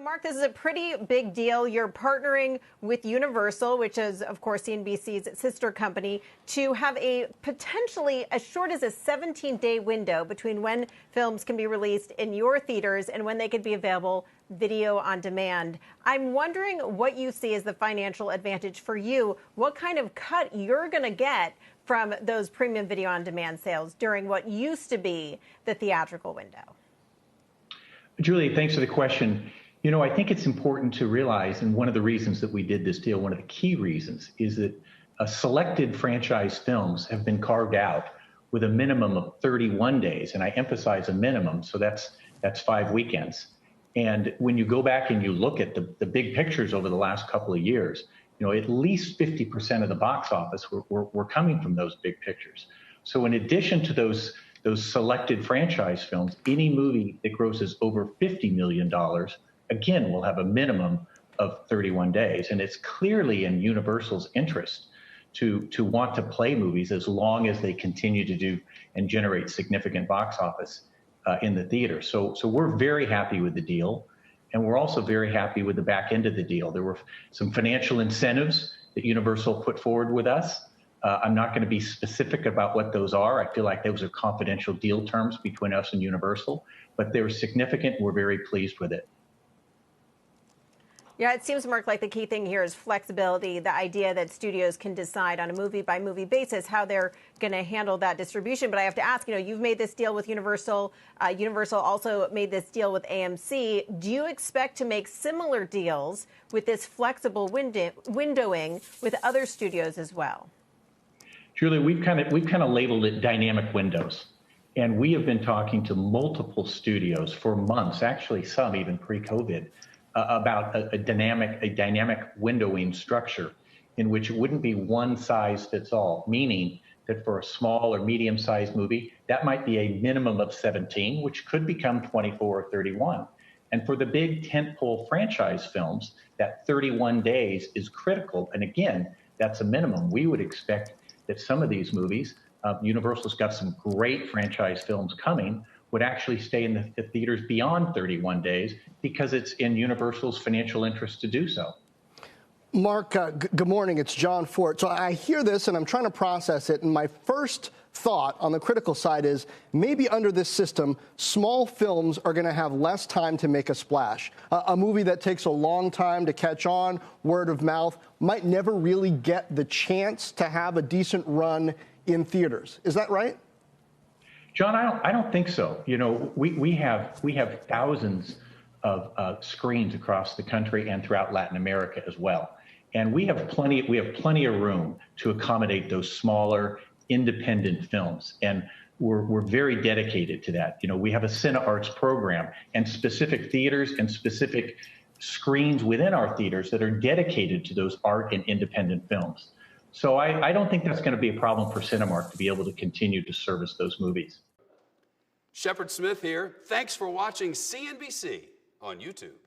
Mark, this is a pretty big deal. You're partnering with Universal, which is, of course, CNBC's sister company, to have a potentially as short as a 17-day window between when films can be released in your theaters and when they could be available video on demand. I'm wondering what you see as the financial advantage for you, what kind of cut you're going to get from those premium video on demand sales during what used to be the theatrical window. Julie, thanks for the question. You know, I think it's important to realize, and one of the reasons that we did this deal, one of the key reasons, is that selected franchise films have been carved out with a minimum of 31 days, and I emphasize a minimum, so that's 5 weekends. And when you go back and you look at the big pictures over the last couple of years, you know, at least 50% of the box office were coming from those big pictures. So in addition to those selected franchise films, any movie that grosses over $50 million, again, will have a minimum of 31 days. And it's clearly in Universal's interest to want to play movies as long as they continue to do and generate significant box office in the theater. So we're very happy with the deal. And we're also very happy with the back end of the deal. There were some financial incentives that Universal put forward with us. I'm not going to be specific about what those are. I feel like those are confidential deal terms between us and Universal, but they were significant. We're very pleased with it. Yeah, it seems, Mark, like the key thing here is flexibility, the idea that studios can decide on a movie-by-movie basis how they're going to handle that distribution. But I have to ask, you know, you've made this deal with Universal. Universal also made this deal with AMC. Do you expect to make similar deals with this flexible windowing with other studios as well? Julie, we've kind of labeled it dynamic windows. And we have been talking to multiple studios for months, actually some even pre-COVID, about a dynamic windowing structure in which it wouldn't be one size fits all, meaning that for a small or medium-sized movie, that might be a minimum of 17, which could become 24 or 31. And for the big tentpole franchise films, that 31 days is critical. And again, that's a minimum. We would expect that some of these movies, Universal's got some great franchise films coming, would actually stay in the theaters beyond 31 days because it's in Universal's financial interest to do so. Mark, good morning. It's John Fort. So I hear this and I'm trying to process it. And my first thought on the critical side is maybe under this system, small films are going to have less time to make a splash. A movie that takes a long time to catch on, word of mouth, might never really get the chance to have a decent run in theaters. Is that right? John, I don't think so. You know, we have thousands of screens across the country and throughout Latin America as well. And we have plenty of room to accommodate those smaller independent films. And we're very dedicated to that. You know, we have a Cinearts program and specific theaters and specific screens within our theaters that are dedicated to those art and independent films. So I don't think that's going to be a problem for Cinemark to be able to continue to service those movies. Shepard Smith here. Thanks for watching CNBC on YouTube.